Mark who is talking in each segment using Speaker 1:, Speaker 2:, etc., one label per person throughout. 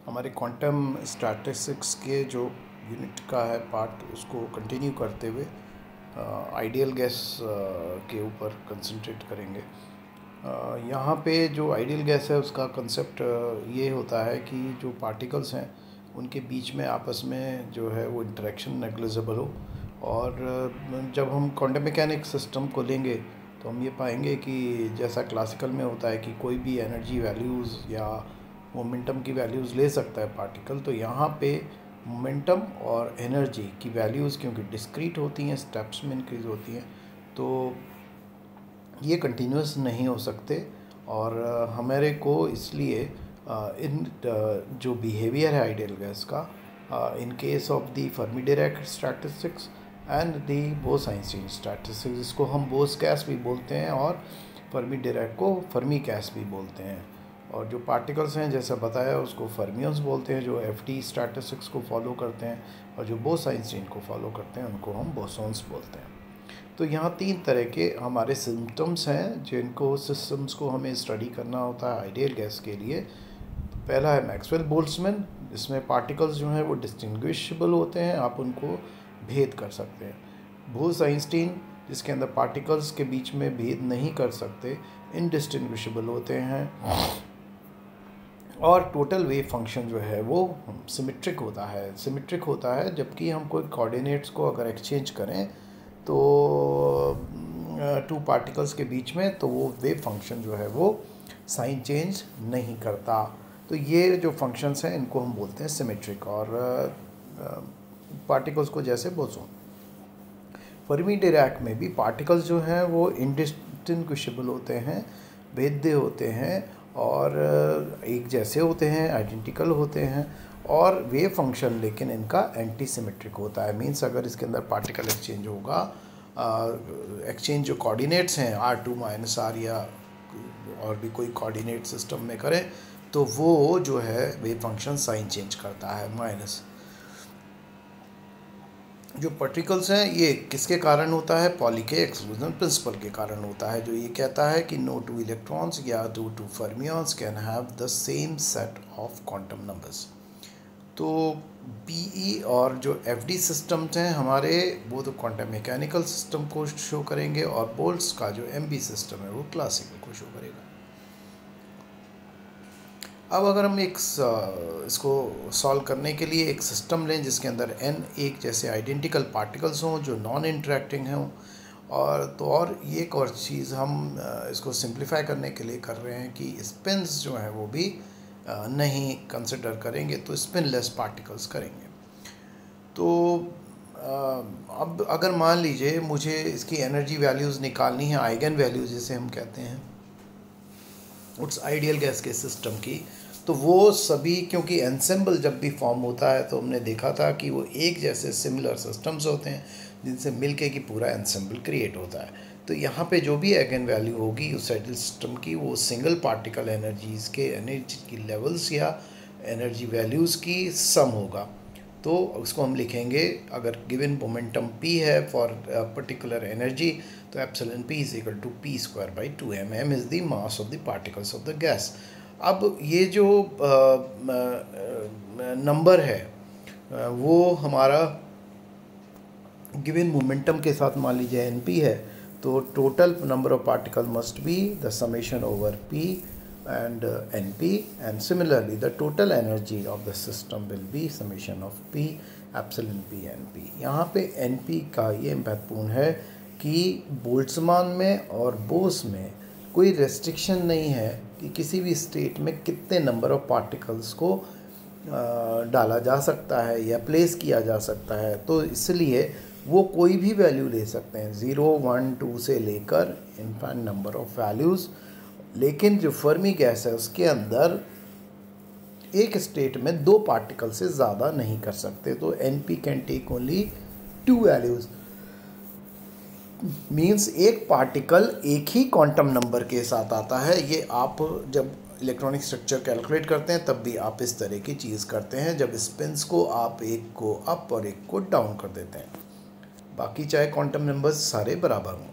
Speaker 1: हमारे quantum statistics के जो यूनिट का है पार्ट उसको कंटिन्यू करते हुए आइडियल गैस के ऊपर कंसंट्रेट करेंगे। यहाँ पे जो आइडियल गैस है उसका कंसेप्ट ये होता है कि जो पार्टिकल्स हैं उनके बीच में आपस में जो है वो इंटरेक्शन नेग्लिजिबल हो। और जब हम क्वांटम मैकेनिक सिस्टम को लेंगे तो हम ये पाएंगे कि जैसा क्लासिकल में होता है कि कोई भी एनर्जी वैल्यूज़ या मोमेंटम की वैल्यूज़ ले सकता है पार्टिकल, तो यहाँ पे मोमेंटम और एनर्जी की वैल्यूज़ क्योंकि डिस्क्रीट होती हैं, स्टेप्स में इंक्रीज होती हैं, तो ये कंटिन्यूस नहीं हो सकते। और हमारे को इसलिए इन जो बिहेवियर है आइडियल गैस का in case of the Fermi Dirac statistics and the Bose-Einstein statistics, इसको हम बोस गैस भी बोलते हैं और फर्मी डिराक को फर्मी गैस भी बोलते हैं। और जो पार्टिकल्स हैं जैसा बताया उसको फर्मियंस बोलते हैं जो एफडी स्टैटिस्टिक्स को फॉलो करते हैं, और जो बोस-आइंस्टीन को फॉलो करते हैं उनको हम बोसॉन्स बोलते हैं। तो यहाँ 3 तरह के हमारे सिम्टम्स हैं जिनको सिस्टम्स को हमें स्टडी करना होता है आइडियल गैस के लिए। पहला है मैक्सवेल बोल्ट्जमैन, जिसमें पार्टिकल्स जो हैं वो डिस्टिंग्विशेबल होते हैं, आप उनको भेद कर सकते हैं। बोस-आइंस्टीन, जिसके अंदर पार्टिकल्स के बीच में भेद नहीं कर सकते, इनडिस्टिंग्विशेबल होते हैं। और टोटल वेव फंक्शन जो है वो सिमेट्रिक होता है जबकि हम कोई कोऑर्डिनेट्स को अगर एक्सचेंज करें तो 2 पार्टिकल्स के बीच में, तो वो वेव फंक्शन जो है वो साइन चेंज नहीं करता। तो ये जो फंक्शंस हैं इनको हम बोलते हैं सिमेट्रिक, और पार्टिकल्स को जैसे बोसोन। फर्मी डिराक में भी पार्टिकल्स जो हैं वो इंडिस्टिंग्विशेबल होते हैं, भेद्य होते हैं और एक जैसे होते हैं, आइडेंटिकल होते हैं, और वेव फंक्शन लेकिन इनका एंटी सिमेट्रिक होता है। मींस अगर इसके अंदर पार्टिकल एक्सचेंज होगा, एक्सचेंज जो कोऑर्डिनेट्स हैं r2 - r या और भी कोई कोऑर्डिनेट सिस्टम में करें तो वो जो है वेव फंक्शन साइन चेंज करता है माइनस। जो पार्टिकल्स हैं ये किसके कारण होता है? पॉली के एक्सक्लूजन प्रिंसिपल के कारण होता है, जो ये कहता है कि नो 2 इलेक्ट्रॉन्स या 2 fermions can have the same set of quantum numbers. तो बीई और जो एफडी सिस्टम्स हैं हमारे, वो तो क्वांटम मैकेनिकल सिस्टम को शो करेंगे, और बोल्ट्स का जो एमबी सिस्टम है वो क्लासिकल को शो करेगा। अब अगर हम इसको सॉल्व करने के लिए एक सिस्टम लें जिसके अंदर n एक जैसे आइडेंटिकल पार्टिकल्स हों जो नॉन इंटरेक्टिंग हों, और एक और चीज़ हम इसको सिंप्लीफाई करने के लिए कर रहे हैं कि स्पिन्स जो हैं वो भी नहीं कंसिडर करेंगे, तो स्पिनलेस पार्टिकल्स करेंगे। तो अब अगर मान लीजिए मुझे इसकी एनर्जी वैल्यूज़ निकालनी है, आइगन वैल्यूज़ जिसे हम कहते हैं उस आइडियल गैस के सिस्टम की, तो वो सभी, क्योंकि एंसेंबल जब भी फॉर्म होता है तो हमने देखा था कि वो एक जैसे सिमिलर सिस्टम्स होते हैं जिनसे मिलके कि पूरा एंसेंबल क्रिएट होता है। तो यहाँ पे जो भी आइगन वैल्यू होगी उस आइडियल सिस्टम की, वो सिंगल पार्टिकल एनर्जीज़ के एनर्जी की लेवल्स या एनर्जी वैल्यूज़ की सम होगा। तो उसको हम लिखेंगे, अगर गिवन मोमेंटम p है फॉर पर्टिकुलर एनर्जी, तो epsilon p is equal to p²/2m। m is the mass of the particles of the gas. अब ये जो नंबर है वो हमारा गिवन मोमेंटम के साथ मान लीजिए np है, तो total number of particle must be the summation over p and np, and similarly the total energy of the system will be summation of p epsilon p np। यहाँ पे np का ये महत्वपूर्ण है कि बोल्ट्जमान में और बोस में कोई रेस्ट्रिक्शन नहीं है कि किसी भी स्टेट में कितने नंबर ऑफ पार्टिकल्स को डाला जा सकता है या प्लेस किया जा सकता है। तो इसलिए वो कोई भी वैल्यू ले सकते हैं, 0, 1, 2 से लेकर इनफाइनाइट नंबर ऑफ वैल्यूज़। लेकिन जो फर्मी गैस है उसके अंदर एक स्टेट में 2 पार्टिकल से ज़्यादा नहीं कर सकते, तो np can take only 2 values. Means एक पार्टिकल एक ही क्वांटम नंबर के साथ आता है। ये आप जब इलेक्ट्रॉनिक स्ट्रक्चर कैलकुलेट करते हैं तब भी आप इस तरह की चीज़ करते हैं, जब स्पिन्स को आप एक को अप और एक को डाउन कर देते हैं, बाकी चाहे क्वांटम नंबर्स सारे बराबर हों।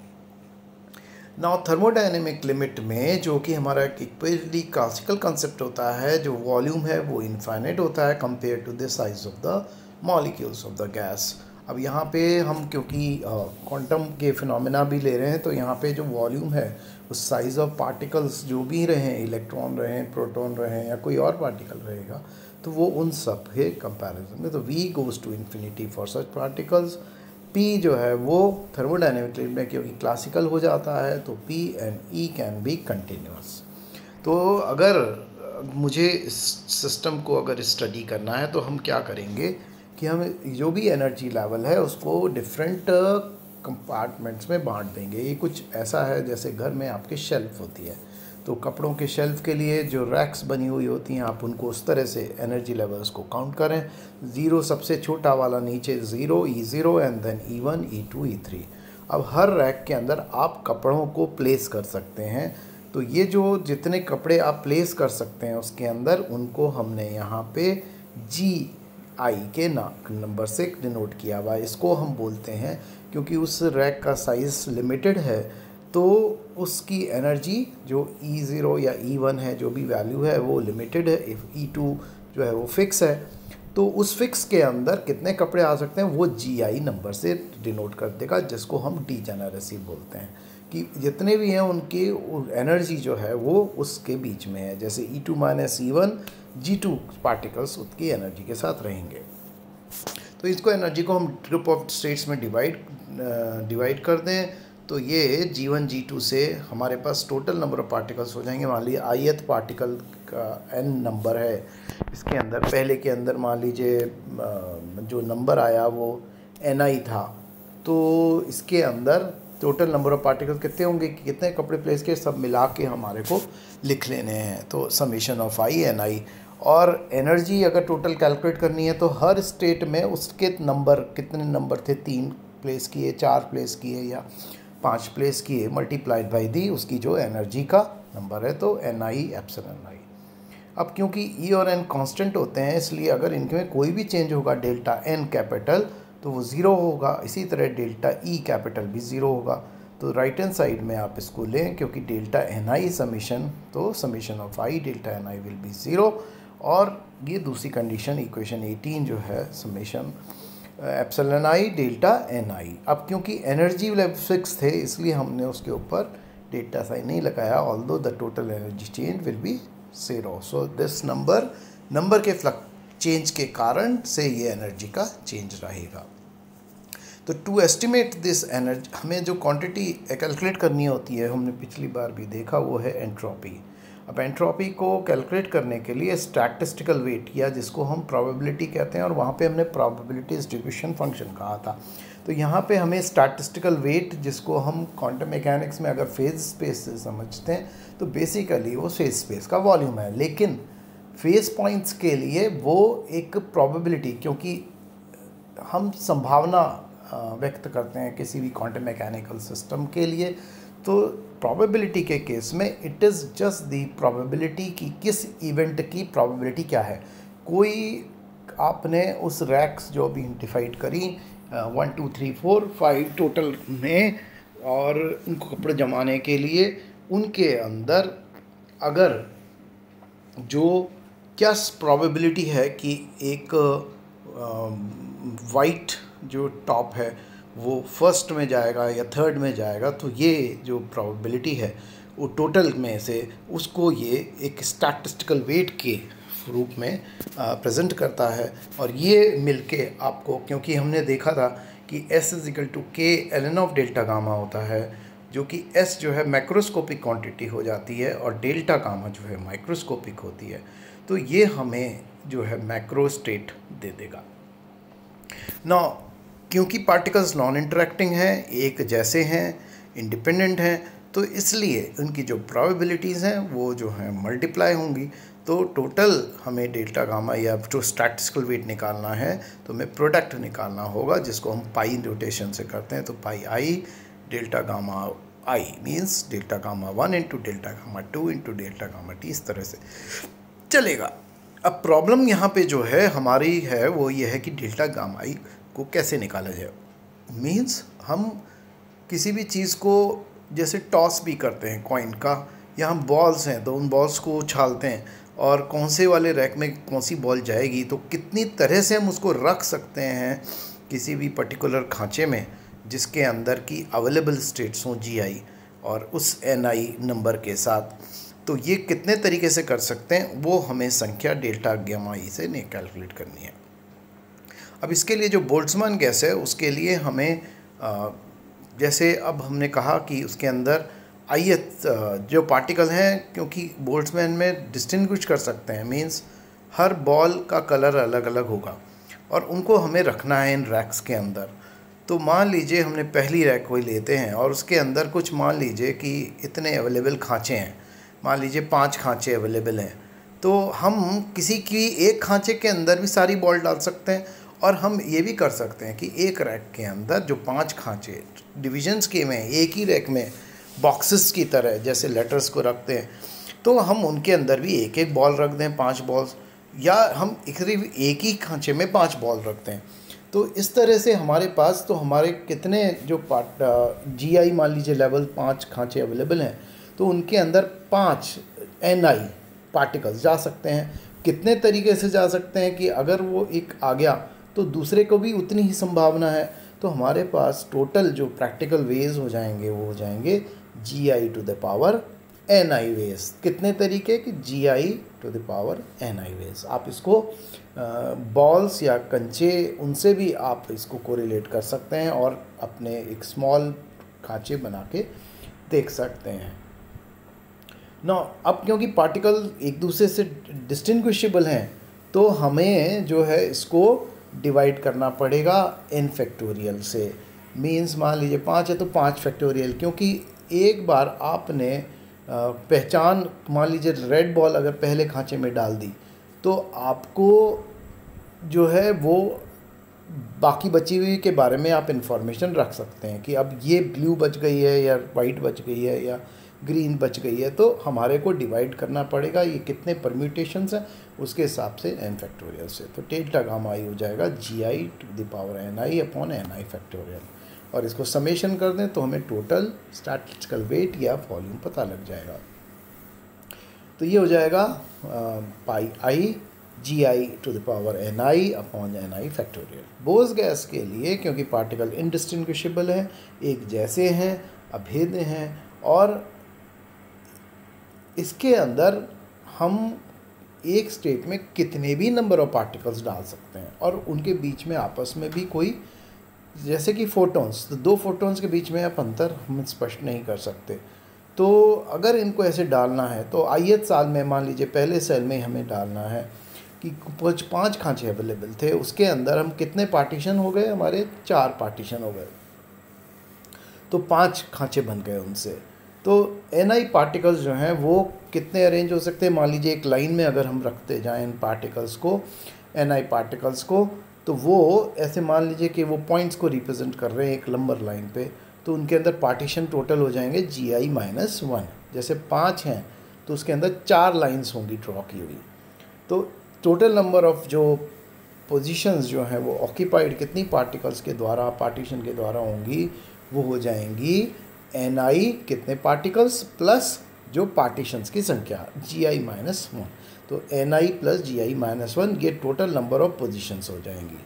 Speaker 1: नाउ थर्मोडायनेमिक लिमिट में जो कि हमारा एक इक्वली क्लासिकल कंसेप्ट होता है, जो वॉल्यूम है वो इनफाइनाइट होता है compare to the size of the molecules of the gas. अब यहाँ पे हम क्योंकि क्वांटम के फिनोमेना भी ले रहे हैं, तो यहाँ पे जो वॉल्यूम है उस साइज़ ऑफ पार्टिकल्स जो भी रहें, इलेक्ट्रॉन रहें, प्रोटॉन रहें या कोई और पार्टिकल रहेगा, तो वो उन सब के कंपैरिजन में, तो v goes to infinity for such particles. p जो है वो थर्मोडायनेमिक लिमिट में क्योंकि क्लासिकल हो जाता है, तो p and e can be continuous. तो अगर मुझे इस सिस्टम को अगर स्टडी करना है तो हम क्या करेंगे कि हम जो भी एनर्जी लेवल है उसको डिफरेंट कंपार्टमेंट्स में बांट देंगे। ये कुछ ऐसा है जैसे घर में आपके शेल्फ़ होती है, तो कपड़ों के शेल्फ़ के लिए जो रैक्स बनी हुई होती हैं, आप उनको उस तरह से एनर्जी लेवल्स को काउंट करें। 0 सबसे छोटा वाला, नीचे 0 E0 and then E1 E2 E3। अब हर रैक के अंदर आप कपड़ों को प्लेस कर सकते हैं। तो ये जो जितने कपड़े आप प्लेस कर सकते हैं उसके अंदर, उनको हमने यहाँ पे GI के नंबर से डिनोट किया हुआ है। इसको हम बोलते हैं क्योंकि उस रैक का साइज़ लिमिटेड है, तो उसकी एनर्जी जो E0 या E1 है, जो भी वैल्यू है वो लिमिटेड है। E2 जो है वो फिक्स है, तो उस फिक्स के अंदर कितने कपड़े आ सकते हैं वो GI नंबर से डिनोट कर देगा, जिसको हम डीजेनरेसी बोलते हैं कि जितने भी हैं उनकी एनर्जी जो है वो उसके बीच में है। जैसे E2 minus E1 G2 particles उसकी एनर्जी के साथ रहेंगे। तो इसको एनर्जी को हम ग्रुप ऑफ स्टेट्स में डिवाइड कर दें, तो ये G1 G2 से हमारे पास टोटल नंबर ऑफ पार्टिकल्स हो जाएंगे। मान लीजिए ith पार्टिकल का n नंबर है, इसके अंदर पहले के अंदर मान लीजिए जो नंबर आया वो ni था, तो इसके अंदर टोटल नंबर ऑफ पार्टिकल कितने होंगे कि कितने कपड़े प्लेस के, सब मिला के हमारे को लिख लेने हैं। तो समेशन ऑफ i ni। और एनर्जी अगर टोटल कैलकुलेट करनी है तो हर स्टेट में उसके नंबर, कितने नंबर थे, 3 प्लेस किए, 4 प्लेस किए या 5 प्लेस किए, मल्टीप्लाइड बाई दी उसकी जो एनर्जी का नंबर है, तो ni एप्सिलॉन i। अब क्योंकि e और n कांस्टेंट होते हैं, इसलिए अगर इनमें कोई भी चेंज होगा डेल्टा n कैपिटल तो वो 0 होगा, इसी तरह डेल्टा e कैपिटल भी 0 होगा। तो राइट हैंड साइड में आप इसको लें, क्योंकि डेल्टा ni समीशन, तो summation of i delta ni will be 0। और ये दूसरी कंडीशन इक्वेशन 18 जो है summation epsilon i delta ni। अब क्योंकि एनर्जी लेवल फिक्स थे इसलिए हमने उसके ऊपर डेल्टा साइन नहीं लगाया, although the total energy change will be 0। So this number के चेंज के कारण से ये एनर्जी का चेंज रहेगा। तो टू एस्टिमेट दिस एनर्जी, हमें जो क्वांटिटी कैलकुलेट करनी होती है, हमने पिछली बार भी देखा, वो है एंट्रोपी। अब एंट्रोपी को कैलकुलेट करने के लिए स्टैटिस्टिकल वेट, या जिसको हम प्रोबेबिलिटी कहते हैं, और वहाँ पे हमने प्रोबेबिलिटी डिस्ट्रीब्यूशन फंक्शन कहा था। तो यहाँ पे हमें स्टैटिस्टिकल वेट, जिसको हम क्वांटम मैकेनिक्स में अगर फेज स्पेस से समझते हैं, तो बेसिकली वो फेज स्पेस का वॉल्यूम है। लेकिन फेज पॉइंट्स के लिए वो एक प्रोबेबिलिटी, क्योंकि हम संभावना व्यक्त करते हैं किसी भी क्वांटम मैकेनिकल सिस्टम के लिए, तो प्रोबेबिलिटी के केस में it is just the probability कि किस इवेंट की प्रोबेबिलिटी क्या है। कोई आपने उस रैक्स जो भी आइडेंटिफाइड करी 1 2 3 4 5 टोटल में, और उनको कपड़े जमाने के लिए उनके अंदर अगर जो क्या प्रोबेबिलिटी है कि एक वाइट जो टॉप है वो फर्स्ट में जाएगा या थर्ड में जाएगा, तो ये जो प्रोबेबिलिटी है वो टोटल में से उसको ये एक स्टैटिस्टिकल वेट के रूप में प्रेजेंट करता है। और ये मिलके आपको, क्योंकि हमने देखा था कि S = K ln of delta gamma होता है, जो कि S जो है मैक्रोस्कोपिक क्वांटिटी हो जाती है और डेल्टा गामा जो है माइक्रोस्कोपिक होती है, तो ये हमें जो है मैक्रो स्टेट दे देगा। ना क्योंकि पार्टिकल्स नॉन इंटरेक्टिंग हैं, एक जैसे हैं, इंडिपेंडेंट हैं, तो इसलिए उनकी जो प्रोबेबिलिटीज़ हैं वो जो हैं मल्टीप्लाई होंगी। तो टोटल हमें डेल्टा गामा या जो स्टैटिस्टिकल वेट निकालना है तो हमें प्रोडक्ट निकालना होगा, जिसको हम पाई नोटेशन से करते हैं। तो पाई i delta gamma i means delta gamma 1 into delta gamma 2 into delta gamma t, इस तरह से चलेगा। अब प्रॉब्लम यहाँ पे जो है हमारी है वो ये है कि डेल्टा गामा i को कैसे निकाला जाए। मीन्स हम किसी भी चीज़ को जैसे टॉस भी करते हैं कॉइन का, या हम बॉल्स हैं तो उन बॉल्स को उछालते हैं और कौन से वाले रैक में कौन सी बॉल जाएगी, तो कितनी तरह से हम उसको रख सकते हैं किसी भी पर्टिकुलर खांचे में जिसके अंदर की अवेलेबल स्टेट्स हों GI और उस NI नंबर के साथ। तो ये कितने तरीके से कर सकते हैं वो हमें संख्या डेल्टा गामा ई से कैलकुलेट करनी है। अब इसके लिए जो बोल्ट्जमान गैस है उसके लिए हमें जैसे अब हमने कहा कि उसके अंदर ith जो पार्टिकल हैं, क्योंकि बोल्ट्जमान में डिस्टिंग्विश कर सकते हैं, मींस हर बॉल का कलर अलग अलग होगा और उनको हमें रखना है इन रैक्स के अंदर। तो मान लीजिए हमने पहली रैक कोई लेते हैं और उसके अंदर कुछ मान लीजिए कि इतने अवेलेबल खांचे हैं, मान लीजिए 5 खांचे अवेलेबल हैं, तो हम किसी की एक खांचे के अंदर भी सारी बॉल डाल सकते हैं। और हम ये भी कर सकते हैं कि एक रैक के अंदर जो 5 खांचे डिविजन्स के में एक ही रैक में बॉक्सेस की तरह जैसे लेटर्स को रखते हैं, तो हम उनके अंदर भी एक एक बॉल रख दें, 5 बॉल्स, या हम एक ही खांचे में 5 बॉल रखते हैं। तो इस तरह से हमारे पास तो हमारे कितने जो GI मान लीजिए लेवल 5 खांचे अवेलेबल हैं, तो उनके अंदर 5 NI पार्टिकल्स जा सकते हैं। कितने तरीके से जा सकते हैं कि अगर वो एक आ गया तो दूसरे को भी उतनी ही संभावना है। तो हमारे पास टोटल जो प्रैक्टिकल वेज हो जाएंगे वो हो जाएंगे GI to the power NI ways. कितने तरीके कि GI to the power NI ways. आप इसको बॉल्स या कंचे उनसे भी आप इसको कोरिलेट कर सकते हैं और अपने एक स्मॉल खांचे बना के देख सकते हैं ना। अब क्योंकि पार्टिकल एक दूसरे से डिस्टिंग्विशेबल हैं तो हमें जो है इसको डिवाइड करना पड़ेगा n फैक्टोरियल से। मीन्स मान लीजिए 5 है तो 5 फैक्टोरियल, क्योंकि एक बार आपने पहचान, मान लीजिए रेड बॉल अगर पहले खांचे में डाल दी तो आपको जो है वो बाकी बची हुई के बारे में आप इंफॉर्मेशन रख सकते हैं कि अब ये ब्लू बच गई है या वाइट बच गई है या ग्रीन बच गई है। तो हमारे को डिवाइड करना पड़ेगा ये कितने परम्यूटेशंस हैं उसके हिसाब से n फैक्टोरियल से। तो डेल्टा गामा आई हो जाएगा GI to the power NI upon NI factorial, और इसको समेशन कर दें तो हमें टोटल स्टैटिस्टिकल वेट या वॉल्यूम पता लग जाएगा। तो ये हो जाएगा pi I GI to the power NI upon NI factorial. Bose gas के लिए क्योंकि पार्टिकल इंडिस्टिंग्विशेबल हैं, एक जैसे हैं, अभेद्य हैं, और इसके अंदर हम एक स्टेट में कितने भी नंबर ऑफ पार्टिकल्स डाल सकते हैं और उनके बीच में आपस में भी कोई, जैसे कि फोटॉन्स, तो 2 फोटॉन्स के बीच में आप अंतर हम स्पष्ट नहीं कर सकते। तो अगर इनको ऐसे डालना है तो ith साल में मान लीजिए पहले सेल में हमें डालना है कि 5 खांचे अवेलेबल थे, उसके अंदर हम कितने पार्टीशन हो गए, हमारे 4 पार्टीशन हो गए, तो 5 खांचे बन गए उनसे। तो NI पार्टिकल्स जो हैं वो कितने अरेंज हो सकते हैं, मान लीजिए एक लाइन में अगर हम रखते जाएं इन पार्टिकल्स को, NI पार्टिकल्स को, तो वो ऐसे मान लीजिए कि वो पॉइंट्स को रिप्रेजेंट कर रहे हैं एक लंबर लाइन पे, तो उनके अंदर पार्टीशन टोटल हो जाएंगे GI-1। जैसे 5 हैं तो उसके अंदर 4 लाइंस होंगी ड्रॉ की हुई, तो टोटल नंबर ऑफ जो पोजीशंस जो हैं वो ऑक्यूपाइड कितनी पार्टिकल्स के द्वारा, पार्टीशन के द्वारा होंगी, वो हो जाएंगी NI कितने पार्टिकल्स प्लस जो पार्टीशंस की संख्या GI-1। तो NI प्लस GI-1 ये टोटल नंबर ऑफ पोजीशंस हो जाएंगी।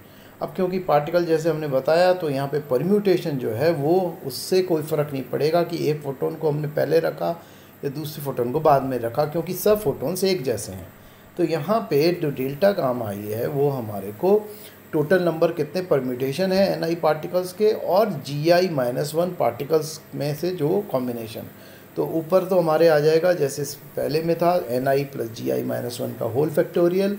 Speaker 1: अब क्योंकि पार्टिकल जैसे हमने बताया तो यहाँ पे परम्यूटेशन जो है वो उससे कोई फ़र्क नहीं पड़ेगा कि एक फोटोन को हमने पहले रखा या दूसरे फोटोन को बाद में रखा, क्योंकि सब फोटोन्स एक जैसे हैं। तो यहाँ पे जो डेल्टा गामा आई है वो हमारे को टोटल नंबर कितने परम्यूटेशन है NI पार्टिकल्स के और GI-1 पार्टिकल्स में से जो कॉम्बिनेशन, तो ऊपर तो हमारे आ जाएगा जैसे पहले में था NI प्लस GI-1 का होल फैक्टोरियल,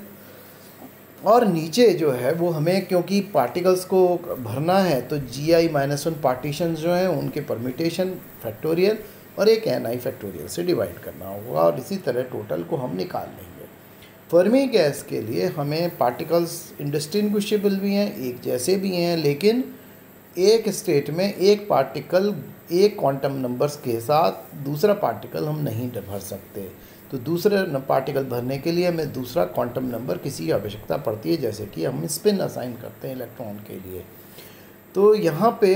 Speaker 1: और नीचे जो है वो हमें क्योंकि पार्टिकल्स को भरना है तो GI-1 पार्टीशंस जो हैं उनके परम्यूटेशन फैक्टोरियल और एक NI फैक्टोरियल से डिवाइड करना होगा, और इसी तरह टोटल को हम निकाल लेंगे। फर्मी गैस के लिए हमें पार्टिकल्स इंडिस्टिंग्विशेबल भी हैं, एक जैसे भी हैं, लेकिन एक स्टेट में एक पार्टिकल एक क्वांटम नंबर्स के साथ दूसरा पार्टिकल हम नहीं भर सकते। तो दूसरे पार्टिकल भरने के लिए हमें दूसरा क्वांटम नंबर किसी की आवश्यकता पड़ती है, जैसे कि हम स्पिन असाइन करते हैं इलेक्ट्रॉन के लिए। तो यहाँ पे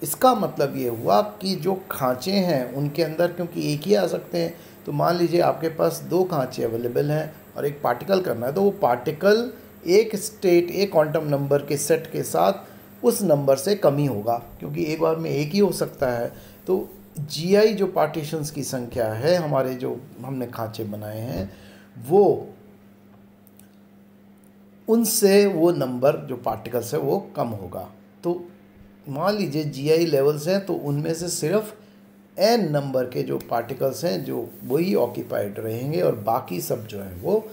Speaker 1: इसका मतलब ये हुआ कि जो खांचे हैं उनके अंदर क्योंकि एक ही आ सकते हैं, तो मान लीजिए आपके पास 2 खांचे अवेलेबल हैं और एक पार्टिकल करना है, तो वो पार्टिकल एक स्टेट एक क्वांटम नंबर के सेट के साथ उस नंबर से कम ही होगा, क्योंकि एक बार में एक ही हो सकता है। तो GI जो पार्टीशंस की संख्या है, हमारे जो हमने खांचे बनाए हैं, वो उनसे वो नंबर जो पार्टिकल्स है वो कम होगा। तो मान लीजिए GI लेवल्स हैं, तो उनमें से सिर्फ n नंबर के जो पार्टिकल्स हैं जो वही ऑक्यूपाइड रहेंगे और बाकी सब जो है वो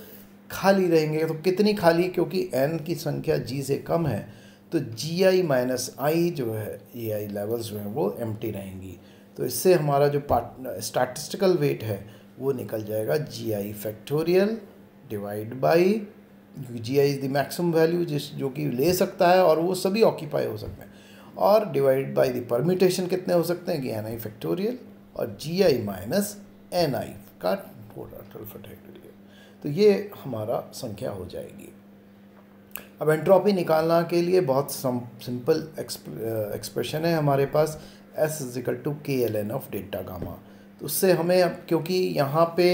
Speaker 1: खाली रहेंगे। तो कितनी खाली, क्योंकि n की संख्या g से कम है, तो GI माइनस आई जो है GI लेवल्स जो हैं वो एम्प्टी रहेंगी। तो इससे हमारा जो स्टैटिस्टिकल वेट है वो निकल जाएगा GI factorial divide by GI is the maximum value जो कि ले सकता है और वो सभी ऑक्यूपाई हो सकते हैं, और डिवाइड बाय द परम्यूटेशन कितने हो सकते हैं कि NI फैक्टोरियल और GI माइनस NI का टोटल फैक्टोरियल। तो ये हमारा संख्या हो जाएगी। अब एंट्रोपी निकालना के लिए बहुत सिंपल एक्सप्रेशन है हमारे पास, S is equal to KLN of delta gamma. तो उससे हमें अब क्योंकि यहाँ पे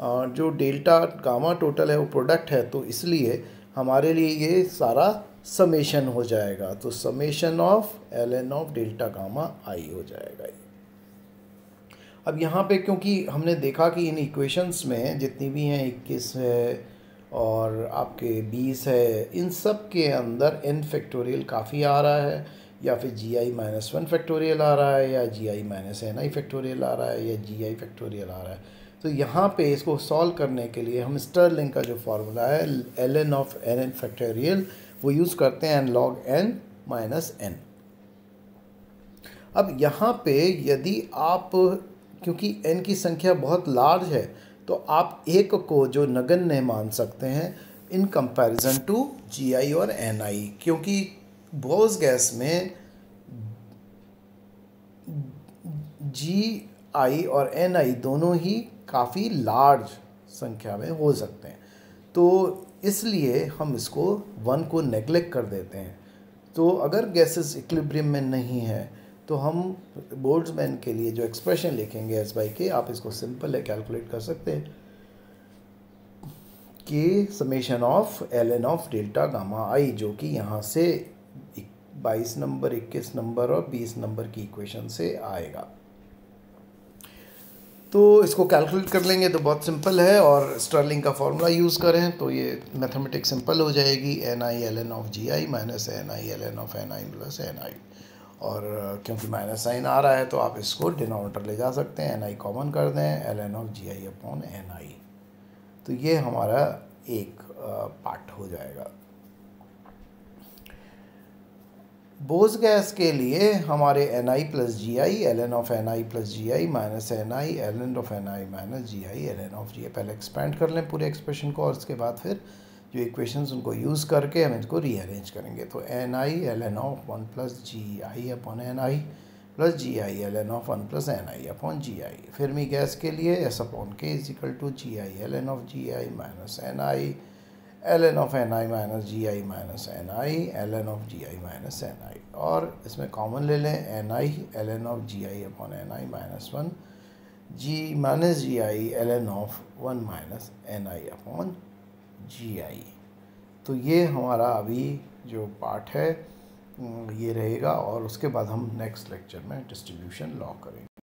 Speaker 1: जो डेल्टा गामा टोटल है वो प्रोडक्ट है, तो इसलिए हमारे लिए ये सारा समेशन हो जाएगा। तो summation of LN of delta gamma आई हो जाएगा। अब यहाँ पे क्योंकि हमने देखा कि इन इक्वेशंस में जितनी भी हैं 21 है और आपके 20 है, इन सब के अंदर n फैक्टोरियल काफ़ी आ रहा है, या फिर GI माइनस 1 फैक्टोरियल आ रहा है, या GI माइनस NI फैक्टोरियल आ रहा है, या GI फैक्टोरियल आ रहा है। तो यहाँ पे इसको सॉल्व करने के लिए हम स्टर्लिंग का जो फार्मूला है LN ऑफ NN फैक्टोरियल वो यूज़ करते हैं n log n minus n। अब यहाँ पे यदि आप, क्योंकि n की संख्या बहुत लार्ज है, तो आप एक को जो नगण्य मान सकते हैं इन कंपैरिजन टू GI और NI, क्योंकि बोस गैस में GI और NI दोनों ही काफ़ी लार्ज संख्या में हो सकते हैं, तो इसलिए हम इसको 1 को नेग्लेक्ट कर देते हैं। तो अगर गैसेस इक्विलिब्रियम में नहीं है तो हम बोल्ट्जमैन के लिए जो एक्सप्रेशन लिखेंगे S/K, आप इसको सिंपल है कैलकुलेट कर सकते हैं कि summation of LN of delta gamma आई, जो कि यहाँ से 22 नंबर 21 नंबर और 20 नंबर की इक्वेशन से आएगा। तो इसको कैलकुलेट कर लेंगे तो बहुत सिंपल है, और स्टर्लिंग का फॉर्मूला यूज़ करें तो ये मैथमेटिक्स सिंपल हो जाएगी। NI LN of GI minus NI LN of NI plus NI, और क्योंकि माइनस साइन आ रहा है तो आप इसको डिनोमिनेटर ले जा सकते हैं, NI कॉमन कर दें, LN of GI upon NI। तो ये हमारा एक पार्ट हो जाएगा। बोस गैस के लिए हमारे NI plus GI LN of NI plus GI minus NI LN of NI minus GI LN of GI। पहले एक्सपेंड कर लें पूरे एक्सप्रेशन को, और उसके बाद फिर जो इक्वेशंस उनको यूज़ करके हम इसको रीअरेंज करेंगे। तो NI LN of 1 plus GI upon NI plus GI LN of 1 plus NI upon GI। फिर गैस के लिए S upon K is equal to GI LN of GI minus NI LN of NI minus GI minus NI LN of GI minus NI, और इसमें common ले लें NI LN of GI upon NI minus 1 G minus GI LN of 1 minus NI upon GI। तो ये हमारा अभी जो part है ये रहेगा, और उसके बाद हम नेक्स्ट लेक्चर में डिस्ट्रीब्यूशन लॉ करेंगे।